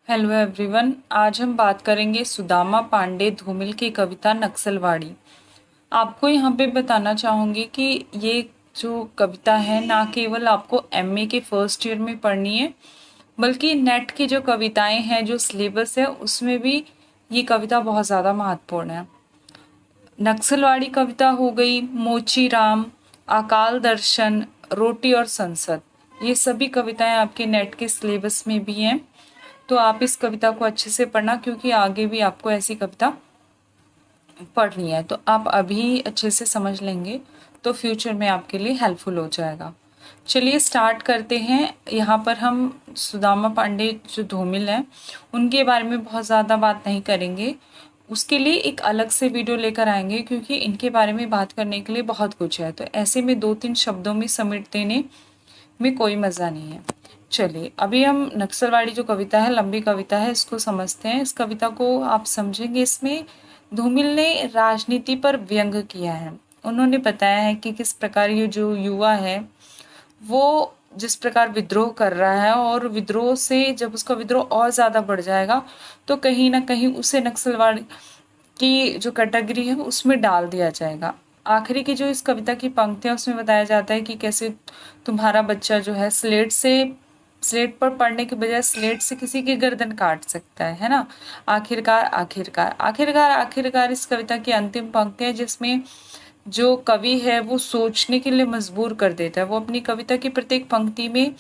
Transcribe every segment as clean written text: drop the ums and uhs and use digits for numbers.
Hello everyone. आज हम बात करेंगे सुदामा पांडे धूमिल की कविता नक्सलवाड़ी। आपको यहाँ पे बताना चाहूँगी कि ये जो कविता है ना केवल आपको एमए के फर्स्ट ईयर में पढ़नी है, बल्कि नेट की जो कविताएं हैं, जो सिलेबस है, उसमें भी ये कविता बहुत ज़्यादा महत्वपूर्ण है। नक्सलवाड़ी कविता हो गई, मोची राम, अकाल दर्शन, रोटी और संसद, ये सभी कविताएं आपके नेट के सिलेबस में भी हैं। तो आप इस कविता को अच्छे से पढ़ना, क्योंकि आगे भी आपको ऐसी कविता पढ़नी है। तो आप अभी अच्छे से समझ लेंगे तो फ्यूचर में आपके लिए हेल्पफुल हो जाएगा। चलिए स्टार्ट करते हैं। यहाँ पर हम सुदामा पांडे जो धूमिल हैं उनके बारे में बहुत ज़्यादा बात नहीं करेंगे, उसके लिए एक अलग से वीडियो लेकर आएंगे, क्योंकि इनके बारे में बात करने के लिए बहुत कुछ है। तो ऐसे में 2-3 शब्दों में समेट देने में कोई मज़ा नहीं है। चलिए अभी हम नक्सलवाड़ी जो कविता है, लंबी कविता है, इसको समझते हैं। इस कविता को आप समझेंगे। इसमें धूमिल ने राजनीति पर व्यंग किया है। उन्होंने बताया है कि किस प्रकार ये जो युवा है वो जिस प्रकार विद्रोह कर रहा है, और विद्रोह से जब उसका विद्रोह और ज़्यादा बढ़ जाएगा तो कहीं ना कहीं उसे नक्सलवाड़ी की जो कैटेगरी है उसमें डाल दिया जाएगा। आखिरी की जो इस कविता की पंक्तियां, उसमें बताया जाता है कि कैसे तुम्हारा बच्चा जो है स्लेट पर पढ़ने के बजाय स्लेट से किसी की गर्दन काट सकता है ना। आखिरकार आखिरकार आखिरकार आखिरकार इस कविता की अंतिम पंक्ति है, जिसमें जो कवि है वो सोचने के लिए मजबूर कर देता है। वो अपनी कविता की प्रत्येक पंक्ति में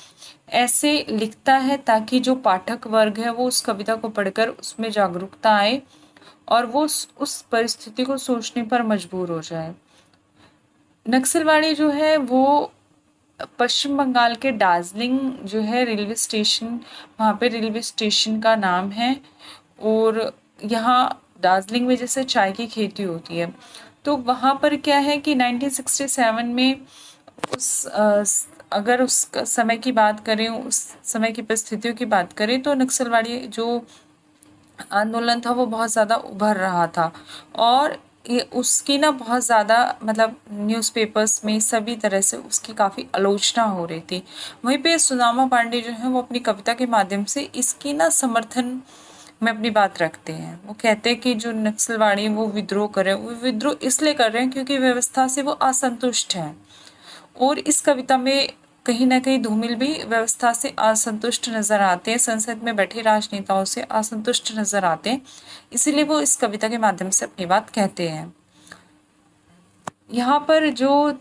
ऐसे लिखता है ताकि जो पाठक वर्ग है वो उस कविता को पढ़कर उसमें जागरूकता आए और वो उस परिस्थिति को सोचने पर मजबूर हो जाए। नक्सलवाड़ी जो है वो पश्चिम बंगाल के दार्जिलिंग जो है रेलवे स्टेशन, वहाँ पे रेलवे स्टेशन का नाम है। और यहाँ दार्जिलिंग में जैसे चाय की खेती होती है, तो वहाँ पर क्या है कि 1967 में अगर उस समय की बात करें, उस समय की परिस्थितियों की बात करें, तो नक्सलवाड़ी जो आंदोलन था वो बहुत ज़्यादा उभर रहा था। और ये उसकी ना बहुत ज़्यादा मतलब न्यूज़पेपर्स में सभी तरह से उसकी काफ़ी आलोचना हो रही थी। वहीं पे सुदामा पांडे जो है वो अपनी कविता के माध्यम से इसकी ना समर्थन में अपनी बात रखते हैं। वो कहते हैं कि जो नक्सलवाड़ी वो विद्रोह कर रहे हैं, वो विद्रोह इसलिए कर रहे हैं क्योंकि व्यवस्था से वो असंतुष्ट हैं। और इस कविता में कहीं ना कहीं धूमिल भी व्यवस्था से असंतुष्ट नजर आते हैं, संसद में बैठे राजनेताओं से असंतुष्ट नजर आते हैं, इसीलिए वो इस कविता के माध्यम से अपनी बात कहते हैं। यहाँ पर जो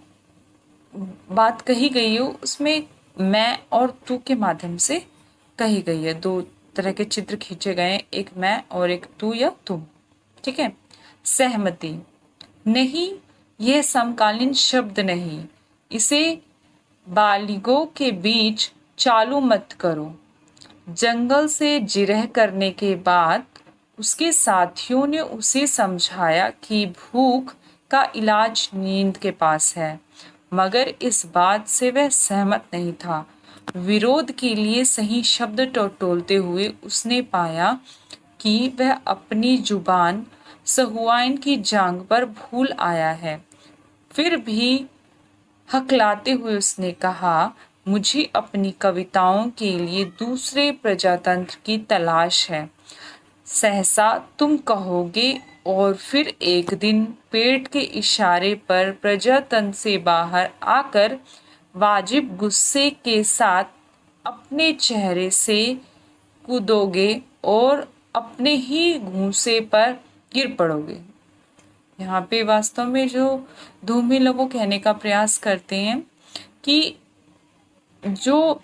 बात कही गई है उसमें मैं और तू के माध्यम से कही गई है। दो तरह के चित्र खींचे गए हैं, एक मैं और एक तू या तुम। ठीक है। सहमति नहीं, यह समकालीन शब्द नहीं, इसे बालिगों के बीच चालू मत करो। जंगल से जिरह करने के बाद उसके साथियों ने उसे समझाया कि भूख का इलाज नींद के पास है, मगर इस बात से वह सहमत नहीं था। विरोध के लिए सही शब्द टटोलते हुए उसने पाया कि वह अपनी जुबान सहुआइन की जांग पर भूल आया है। फिर भी हकलाते हुए उसने कहा, मुझे अपनी कविताओं के लिए दूसरे प्रजातंत्र की तलाश है। सहसा तुम कहोगे, और फिर एक दिन पेट के इशारे पर प्रजातंत्र से बाहर आकर वाजिब गुस्से के साथ अपने चेहरे से कूदोगे और अपने ही घूंसे पर गिर पड़ोगे। यहाँ पे वास्तव में जो धूमिल वो कहने का प्रयास करते हैं कि जो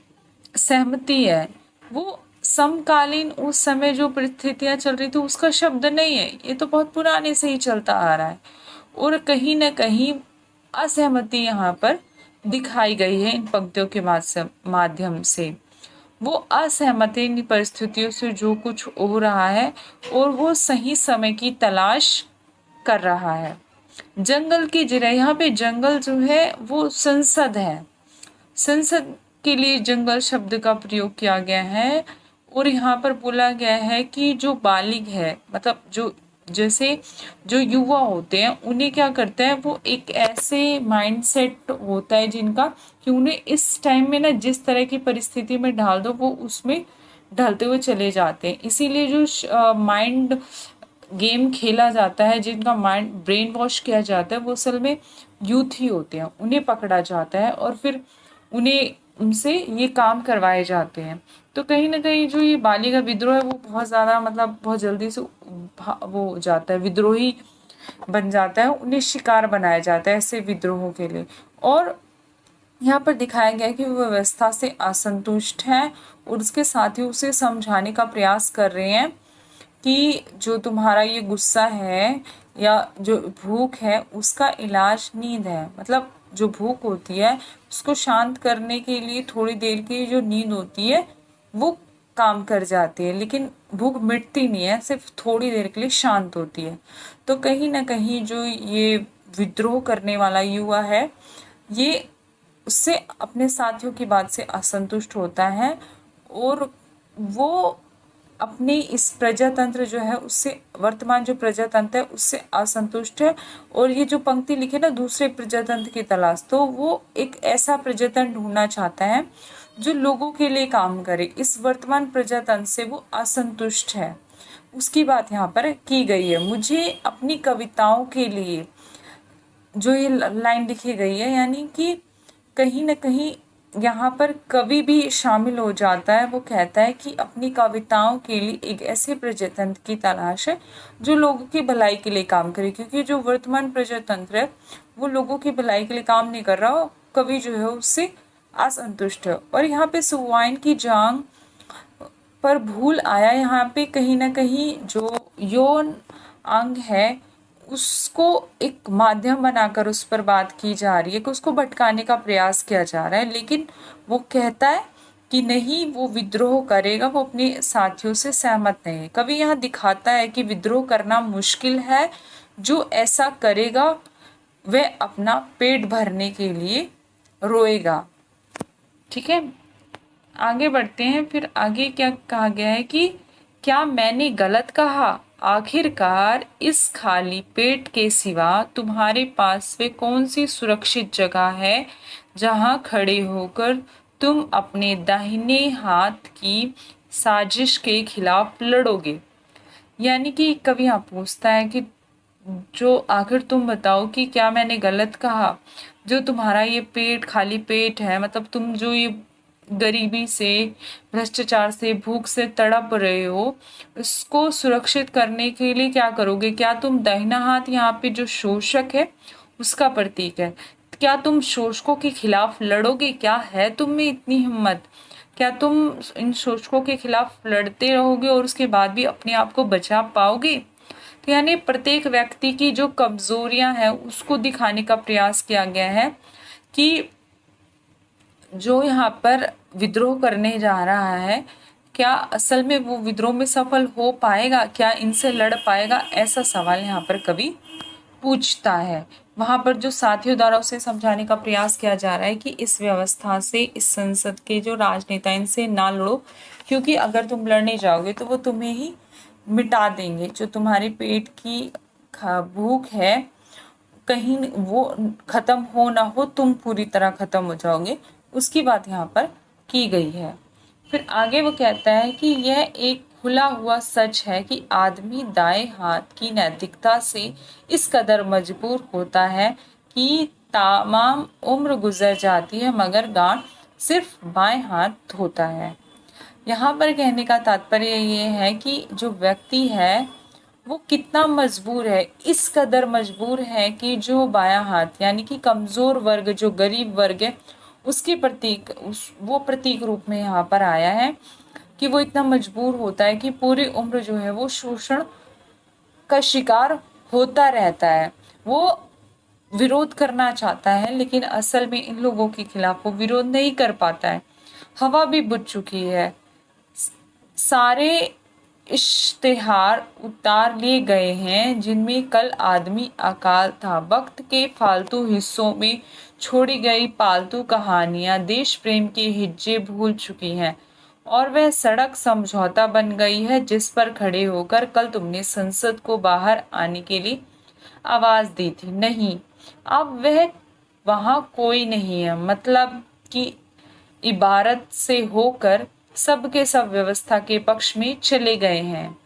सहमति है वो समकालीन उस समय जो परिस्थितियां चल रही थी उसका शब्द नहीं है, ये तो बहुत पुराने से ही चलता आ रहा है। और कहीं ना कहीं असहमति यहाँ पर दिखाई गई है इन पंक्तियों के माध्यम से। वो असहमति इन परिस्थितियों से जो कुछ हो रहा है और वो सही समय की तलाश कर रहा है। जंगल की जिरह, यहाँ पे जंगल जो है वो संसद है। संसद के लिए जंगल शब्द का प्रयोग किया गया है। और यहाँ पर बोला गया है कि जो बालिग है, मतलब जो जैसे जो युवा होते हैं उन्हें क्या करते हैं, वो एक ऐसे माइंडसेट होता है जिनका कि उन्हें इस टाइम में ना जिस तरह की परिस्थिति में डाल दो वो उसमें ढलते हुए चले जाते हैं। इसीलिए जो माइंड गेम खेला जाता है, जिनका माइंड ब्रेन वॉश किया जाता है, वो असल में यूथ ही होते हैं। उन्हें पकड़ा जाता है और फिर उन्हें उनसे ये काम करवाए जाते हैं। तो कहीं ना कहीं जो ये बालिका विद्रोह है वो बहुत ज़्यादा मतलब बहुत जल्दी से वो हो जाता है, विद्रोही बन जाता है, उन्हें शिकार बनाया जाता है ऐसे विद्रोहों के लिए। और यहाँ पर दिखाया गया है कि वो व्यवस्था से असंतुष्ट है और उसके साथ ही उसे समझाने का प्रयास कर रहे हैं कि जो तुम्हारा ये गुस्सा है या जो भूख है उसका इलाज नींद है। मतलब जो भूख होती है उसको शांत करने के लिए थोड़ी देर की जो नींद होती है वो काम कर जाती है, लेकिन भूख मिटती नहीं है, सिर्फ थोड़ी देर के लिए शांत होती है। तो कहीं ना कहीं जो ये विद्रोह करने वाला युवा है ये उससे अपने साथियों की बात से असंतुष्ट होता है और वो अपने इस प्रजातंत्र जो है उससे, वर्तमान जो प्रजातंत्र है उससे असंतुष्ट है। और ये जो पंक्ति लिखे ना दूसरे प्रजातंत्र की तलाश, तो वो एक ऐसा प्रजातंत्र ढूंढना चाहता है जो लोगों के लिए काम करे। इस वर्तमान प्रजातंत्र से वो असंतुष्ट है, उसकी बात यहाँ पर की गई है। मुझे अपनी कविताओं के लिए जो ये लाइन लिखी गई है, यानी कि कहीं ना कहीं यहाँ पर कवि भी शामिल हो जाता है। वो कहता है कि अपनी कविताओं के लिए एक ऐसे प्रजातंत्र की तलाश है जो लोगों की भलाई के लिए काम करे, क्योंकि जो वर्तमान प्रजातंत्र है वो लोगों की भलाई के लिए काम नहीं कर रहा। कवि जो है उससे असंतुष्ट है। और यहाँ पे सुवाइन की जांग पर भूल आया, यहाँ पे कहीं ना कहीं जो यौन अंग है उसको एक माध्यम बनाकर उस पर बात की जा रही है कि उसको भटकाने का प्रयास किया जा रहा है। लेकिन वो कहता है कि नहीं, वो विद्रोह करेगा, वो अपने साथियों से सहमत नहीं है। कवि यहाँ दिखाता है कि विद्रोह करना मुश्किल है, जो ऐसा करेगा वह अपना पेट भरने के लिए रोएगा। ठीक है, आगे बढ़ते हैं। फिर आगे क्या कहा गया है कि क्या मैंने गलत कहा? आखिरकार इस खाली पेट के सिवा तुम्हारे पास वे कौन सी सुरक्षित जगह है जहां खड़े होकर तुम अपने दाहिने हाथ की साजिश के खिलाफ लड़ोगे। यानी कि कवि यहाँ पूछता है कि जो आखिर तुम बताओ कि क्या मैंने गलत कहा? जो तुम्हारा ये पेट, खाली पेट है, मतलब तुम जो ये गरीबी से, भ्रष्टाचार से, भूख से तड़प रहे हो, इसको सुरक्षित करने के लिए क्या करोगे? क्या तुम दाहिना हाथ यहाँ पे जो शोषक है उसका प्रतीक है, क्या तुम शोषकों के खिलाफ लड़ोगे? क्या है तुम में इतनी हिम्मत? क्या तुम इन शोषकों के खिलाफ लड़ते रहोगे और उसके बाद भी अपने आप को बचा पाओगे? तो यानी प्रत्येक व्यक्ति की जो कमजोरियां हैं उसको दिखाने का प्रयास किया गया है कि जो यहाँ पर विद्रोह करने जा रहा है क्या असल में वो विद्रोह में सफल हो पाएगा, क्या इनसे लड़ पाएगा? ऐसा सवाल यहाँ पर कवि पूछता है। वहां पर जो साथियों द्वारा उसे समझाने का प्रयास किया जा रहा है कि इस व्यवस्था से, इस संसद के जो राजनेता, इनसे ना लड़ो, क्योंकि अगर तुम लड़ने जाओगे तो वो तुम्हें ही मिटा देंगे। जो तुम्हारे पेट की भूख है, कहीं वो खत्म हो ना हो, तुम पूरी तरह खत्म हो जाओगे, उसकी बात यहाँ पर की गई है। फिर आगे वो कहता है कि यह एक खुला हुआ सच है कि आदमी दाएं हाथ की नैतिकता से इस कदर मजबूर होता है कि तमाम उम्र गुजर जाती है मगर गांठ सिर्फ बाएं हाथ धोता है। यहाँ पर कहने का तात्पर्य ये है कि जो व्यक्ति है वो कितना मजबूर है, इस कदर मजबूर है कि जो बायां हाथ, यानी कि कमजोर वर्ग, जो गरीब वर्ग है, उसके प्रतीक, वो प्रतीक रूप में यहाँ पर आया है कि वो इतना मजबूर होता है कि पूरी उम्र जो है वो शोषण का शिकार होता रहता है। वो विरोध करना चाहता है लेकिन असल में इन लोगों के खिलाफ वो विरोध नहीं कर पाता है। हवा भी बुझ चुकी है, सारे इश्तिहार उतार लिए गए हैं जिनमें कल आदमी अकाल था। वक्त के फालतू हिस्सों में छोड़ी गई पालतू कहानियां देश प्रेम के हिज्जे भूल चुकी हैं और वह सड़क समझौता बन गई है जिस पर खड़े होकर कल तुमने संसद को बाहर आने के लिए आवाज दी थी। नहीं, अब वह वहां कोई नहीं है। मतलब कि इबारत से होकर सब के सब व्यवस्था के पक्ष में चले गए हैं।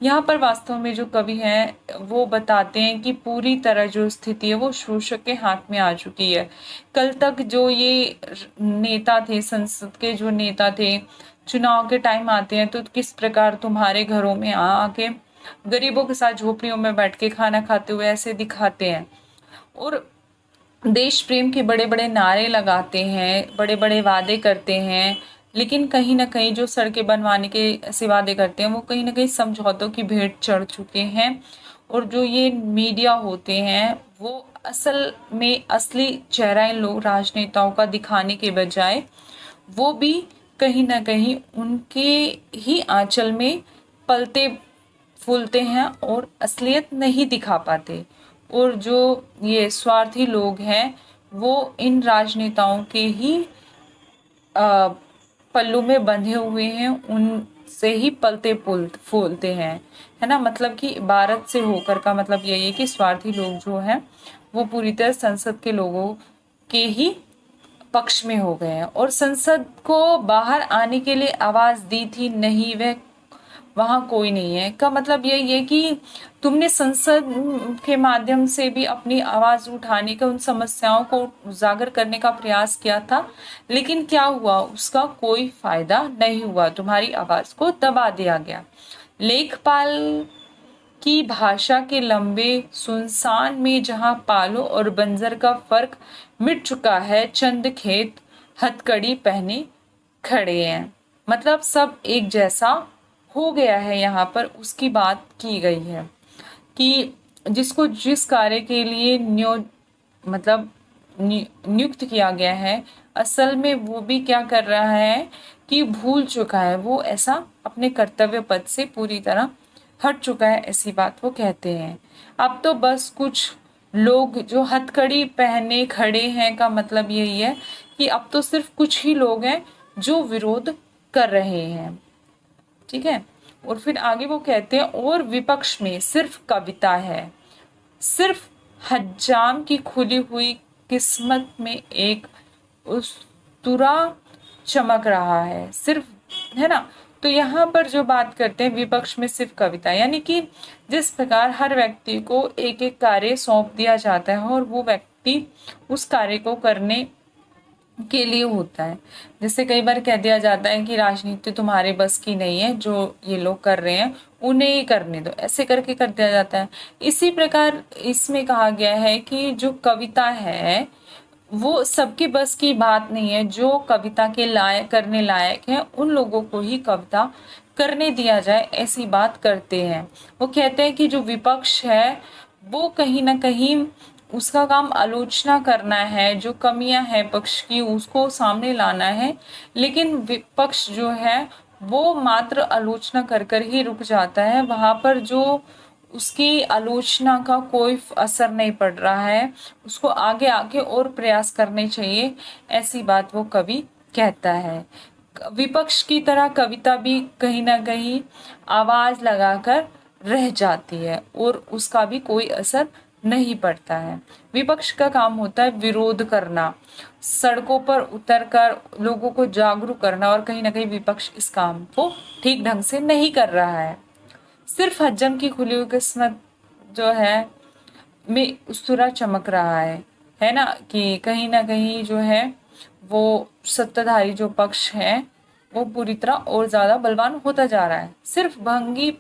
यहाँ पर वास्तव में जो कवि हैं वो बताते हैं कि पूरी तरह जो स्थिति है वो शोषक के हाथ में आ चुकी है। कल तक जो ये नेता थे, संसद के जो नेता थे, चुनाव के टाइम आते हैं तो किस प्रकार तुम्हारे घरों में आके गरीबों के साथ झोपड़ियों में बैठ के खाना खाते हुए ऐसे दिखाते हैं और देश प्रेम के बड़े बड़े नारे लगाते हैं, बड़े बड़े वादे करते हैं, लेकिन कहीं ना कहीं जो सड़कें बनवाने के ऐसे वादे करते हैं वो कहीं ना कहीं समझौतों की भेंट चढ़ चुके हैं। और जो ये मीडिया होते हैं वो असल में असली चेहरा इन लोग राजनेताओं का दिखाने के बजाय वो भी कहीं ना कहीं उनके ही आंचल में पलते फूलते हैं और असलियत नहीं दिखा पाते। और जो ये स्वार्थी लोग हैं वो इन राजनेताओं के ही पल्लू में बंधे हुए हैं, उनसे ही पलते फूलते हैं, है ना। मतलब कि भारत से होकर का मतलब यही है कि स्वार्थी लोग जो हैं वो पूरी तरह संसद के लोगों के ही पक्ष में हो गए हैं। और संसद को बाहर आने के लिए आवाज दी थी, नहीं, वह वहां कोई नहीं है का मतलब यही है कि तुमने संसद के माध्यम से भी अपनी आवाज उठाने का, उन समस्याओं को उजागर करने का प्रयास किया था, लेकिन क्या हुआ, उसका कोई फायदा नहीं हुआ, तुम्हारी आवाज को दबा दिया गया। लेखपाल की भाषा के लंबे सुनसान में जहां पालो और बंजर का फर्क मिट चुका है, चंद खेत हथकड़ी पहने खड़े हैं। मतलब सब एक जैसा हो गया है। यहाँ पर उसकी बात की गई है कि जिसको जिस कार्य के लिए मतलब नियुक्त किया गया है, असल में वो भी क्या कर रहा है कि भूल चुका है, वो ऐसा अपने कर्तव्य पद से पूरी तरह हट चुका है, ऐसी बात वो कहते हैं। अब तो बस कुछ लोग जो हथकड़ी पहने खड़े हैं का मतलब यही है कि अब तो सिर्फ कुछ ही लोग हैं जो विरोध कर रहे हैं, ठीक है। और फिर आगे वो कहते हैं और विपक्ष में सिर्फ कविता है, सिर्फ हज्जाम की खुली हुई किस्मत में एक उस्तरा चमक रहा है, सिर्फ, है ना। तो यहाँ पर जो बात करते हैं विपक्ष में सिर्फ कविता, यानी कि जिस प्रकार हर व्यक्ति को एक एक कार्य सौंप दिया जाता है और वो व्यक्ति उस कार्य को करने के लिए होता है। जैसे कई बार कह दिया जाता है कि राजनीति तुम्हारे बस की नहीं है, जो ये लोग कर रहे हैं उन्हें ही करने दो, ऐसे करके कर दिया जाता है। इसी प्रकार इसमें कहा गया है कि जो कविता है वो सबके बस की बात नहीं है, जो कविता के लायक करने लायक है उन लोगों को ही कविता करने दिया जाए, ऐसी बात करते हैं। वो कहते हैं कि जो विपक्ष है वो कहीं ना कहीं उसका काम आलोचना करना है, जो कमियां हैं पक्ष की उसको सामने लाना है, लेकिन विपक्ष जो है वो मात्र आलोचना कर कर ही रुक जाता है, वहां पर जो उसकी आलोचना का कोई असर नहीं पड़ रहा है, उसको आगे आगे और प्रयास करने चाहिए, ऐसी बात वो कवि कहता है। विपक्ष की तरह कविता भी कहीं ना कहीं आवाज लगाकर रह जाती है और उसका भी कोई असर नहीं पड़ता है। विपक्ष का काम होता है विरोध करना, सड़कों पर उतरकर लोगों को जागरूक करना, और कहीं ना कहीं विपक्ष इस काम को ठीक ढंग से नहीं कर रहा है। सिर्फ हज्जम की खुली हुई किस्मत जो है में उस्तरा चमक रहा है ना, कि कहीं ना कहीं जो है वो सत्ताधारी जो पक्ष है वो पूरी तरह और ज्यादा बलवान होता जा रहा है। सिर्फ भंगी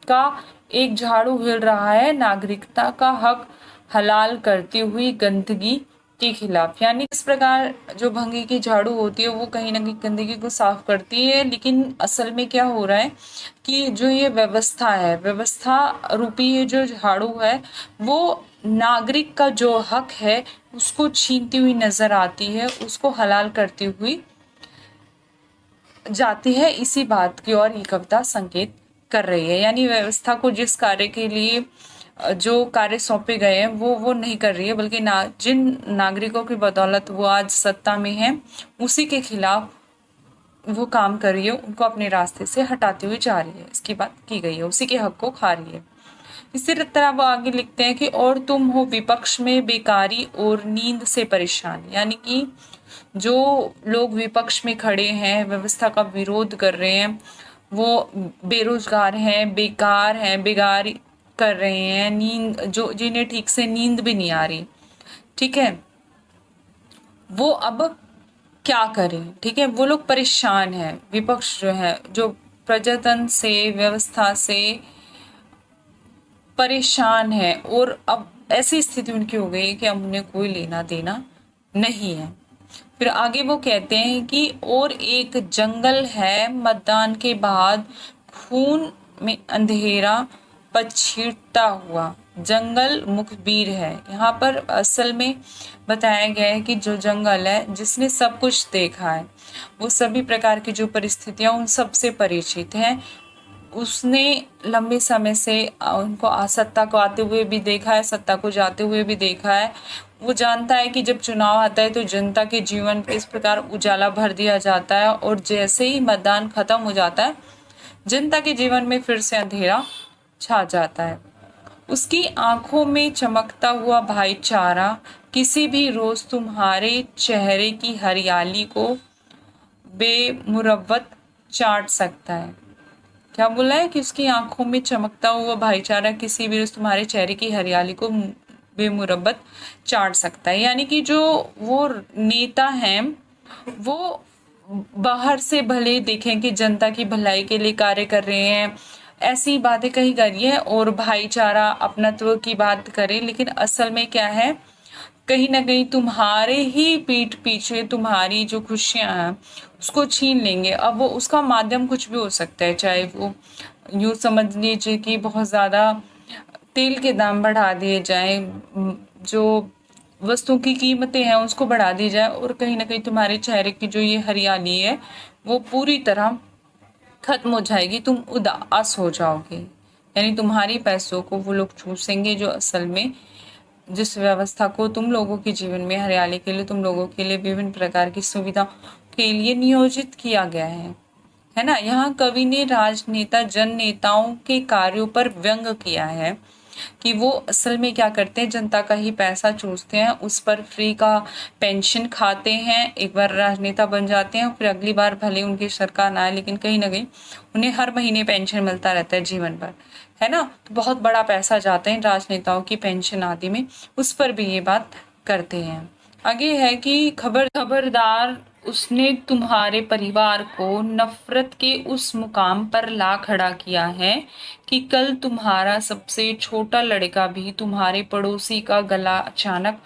का एक झाड़ू हिल रहा है नागरिकता का हक हलाल करती हुई गंदगी के खिलाफ। यानी इस प्रकार जो भंगी की झाड़ू होती है वो कहीं ना कहीं गंदगी को साफ करती है, लेकिन असल में क्या हो रहा है कि जो ये व्यवस्था है, व्यवस्था रूपी ये जो झाड़ू है वो नागरिक का जो हक है उसको छीनती हुई नजर आती है, उसको हलाल करती हुई जाती है। इसी बात की ओर ये कविता संकेत कर रही है। यानी व्यवस्था को जिस कार्य के लिए जो कार्य सौंपे गए हैं वो नहीं कर रही है, बल्कि जिन नागरिकों की बदौलत वो आज सत्ता में है उसी के खिलाफ वो काम कर रही है, उनको अपने रास्ते से हटाती हुई जा रही है, इसकी बात की गई है, उसी के हक को खा रही है। इसी तरह वो आगे लिखते हैं कि और तुम हो विपक्ष में बेकारी और नींद से परेशान, यानी कि जो लोग विपक्ष में खड़े हैं, व्यवस्था का विरोध कर रहे हैं, वो बेरोजगार हैं, बेकार हैं, बेगार कर रहे हैं, नींद जो जिन्हें ठीक से नींद भी नहीं आ रही, ठीक है, वो अब क्या करें। ठीक है, वो लोग परेशान हैं, विपक्ष जो है, जो प्रजातंत्र से, व्यवस्था से परेशान है, और अब ऐसी स्थिति उनकी हो गई है कि अब उन्हें कोई लेना देना नहीं है। फिर आगे वो कहते हैं कि और एक जंगल है मतदान के बाद खून में अंधेरा पछीटता हुआ, जंगल मुखबिर है। यहाँ पर असल में बताया गया है कि जो जंगल है, जिसने सब कुछ देखा है, वो सभी प्रकार की जो परिस्थितियां उन सब से परिचित है, उसने लंबे समय से उनको सत्ता को आते हुए भी देखा है, सत्ता को जाते हुए भी देखा है। वो जानता है कि जब चुनाव आता है तो जनता के जीवन पे इस प्रकार उजाला भर दिया जाता है, और जैसे ही मतदान खत्म हो जाता है, जनता के जीवन में फिर से अंधेरा छा जाता है। उसकी आंखों में चमकता हुआ भाईचारा किसी भी रोज तुम्हारे चेहरे की हरियाली को बेमुरव्वत चाट सकता है। क्या बोला है कि उसकी आंखों में चमकता हुआ भाईचारा किसी भी रोज तुम्हारे चेहरे की हरियाली को बेमुरब्बत चाट सकता है। यानी कि जो वो नेता हैं, वो बाहर से भले देखें कि जनता की भलाई के लिए कार्य कर रहे हैं, ऐसी बातें कही करिए और भाईचारा अपनत्व की बात करें, लेकिन असल में क्या है, कहीं ना कहीं तुम्हारे ही पीठ पीछे तुम्हारी जो खुशियां हैं उसको छीन लेंगे। अब वो उसका माध्यम कुछ भी हो सकता है, चाहे वो यूँ समझ लीजिए कि बहुत ज़्यादा तेल के दाम बढ़ा दिए जाएं, जो वस्तुओं की कीमतें हैं उसको बढ़ा दी जाए, और कहीं ना कहीं तुम्हारे चेहरे की जो ये हरियाली है वो पूरी तरह खत्म हो जाएगी, तुम उदास हो जाओगे। यानी तुम्हारी पैसों को वो लोग चूसेंगे, जो असल में जिस व्यवस्था को तुम लोगों के जीवन में हरियाली के लिए, तुम लोगों के लिए विभिन्न प्रकार की सुविधा के लिए नियोजित किया गया है ना। यहाँ कवि ने राजनेता जन नेताओं के कार्यों पर व्यंग किया है कि वो असल में क्या करते हैं, जनता का ही पैसा चूसते हैं, उस पर फ्री का पेंशन खाते हैं, एक बार राजनेता बन जाते हैं, फिर अगली बार भले उनकी सरकार ना आए, लेकिन कहीं ना कहीं उन्हें हर महीने पेंशन मिलता रहता है जीवन भर, है ना। तो बहुत बड़ा पैसा जाता है इन राजनेताओं की पेंशन आदि में, उस पर भी ये बात करते हैं। आगे है कि खबरदार, उसने तुम्हारे परिवार को नफरत के उस मुकाम पर ला खड़ा किया है कि कल तुम्हारा सबसे छोटा लड़का भी तुम्हारे पड़ोसी का गला अचानक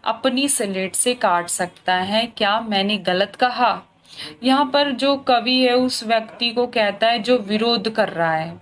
अपनी स्लेट से काट सकता है। क्या मैंने गलत कहा? यहाँ पर जो कवि है उस व्यक्ति को कहता है जो विरोध कर रहा है,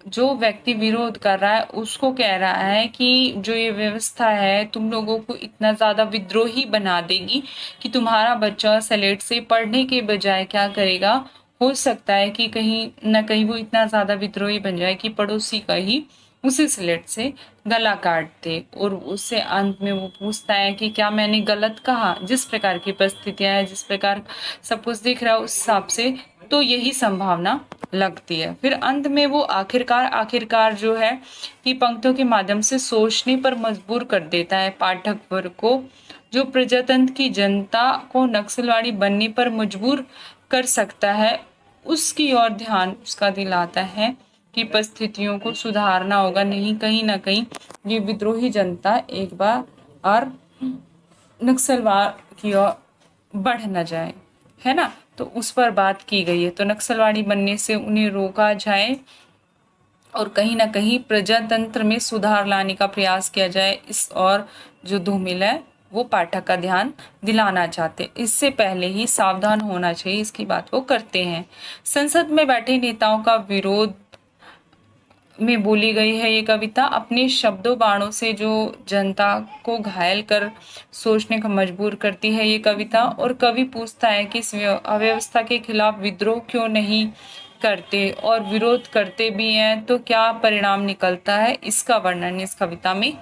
जो व्यक्ति विरोध कर रहा है उसको कह रहा है कि जो ये व्यवस्था है तुम लोगों को इतना ज्यादा विद्रोही बना देगी कि तुम्हारा बच्चा स्लेट से पढ़ने के बजाय क्या करेगा, हो सकता है कि कहीं न कहीं वो इतना ज्यादा विद्रोही बन जाए कि पड़ोसी का ही उसी स्लेट से गला काट दे। और उससे अंत में वो पूछता है कि क्या मैंने गलत कहा? जिस प्रकार की परिस्थितियां हैं, जिस प्रकार सब कुछ दिख रहा है, उस हिसाब से तो यही संभावना लगती है। फिर अंत में वो आखिरकार जो है कि पंक्तियों के माध्यम से सोचने पर मजबूर कर देता है पाठक वर्ग को, जो प्रजातंत्र की जनता को नक्सलवादी बनने पर मजबूर कर सकता है, उसकी ओर ध्यान उसका दिलाता है कि परिस्थितियों को सुधारना होगा, नहीं कहीं ना कहीं ये विद्रोही जनता एक बार और नक्सलवाद की ओर बढ़ न जाए, है ना। तो उस पर बात की गई है, तो नक्सलवादी बनने से उन्हें रोका जाए और कहीं ना कहीं प्रजातंत्र में सुधार लाने का प्रयास किया जाए, इस और जो धूमिल है वो पाठक का ध्यान दिलाना चाहते। इससे पहले ही सावधान होना चाहिए, इसकी बात वो करते हैं। संसद में बैठे नेताओं का विरोध में बोली गई है ये कविता, अपने शब्दों बाणों से जो जनता को घायल कर सोचने का मजबूर करती है ये कविता। और कवि पूछता है कि इस अव्यवस्था के खिलाफ विद्रोह क्यों नहीं करते, और विरोध करते भी हैं तो क्या परिणाम निकलता है, इसका वर्णन इस कविता में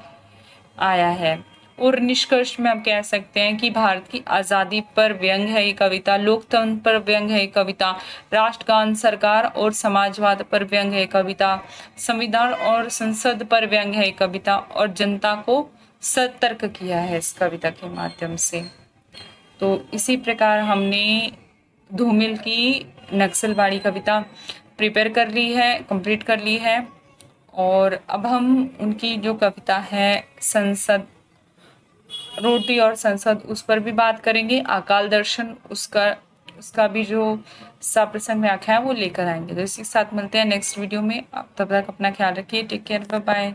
आया है। और निष्कर्ष में आप कह सकते हैं कि भारत की आज़ादी पर व्यंग है ये कविता, लोकतंत्र पर व्यंग है ये कविता, राष्ट्रगान, सरकार और समाजवाद पर व्यंग है ये कविता, संविधान और संसद पर व्यंग है ये कविता, और जनता को सतर्क किया है इस कविता के माध्यम से। तो इसी प्रकार हमने धूमिल की नक्सलवाड़ी कविता प्रिपेयर कर ली है, कंप्लीट कर ली है। और अब हम उनकी जो कविता है संसद, रोटी और संसद, उस पर भी बात करेंगे। अकाल दर्शन, उसका भी जो सप्रसंग व्याख्या है वो लेकर आएंगे। तो इसी के साथ मिलते हैं नेक्स्ट वीडियो में। तब तक अपना ख्याल रखिए। Take care, bye bye.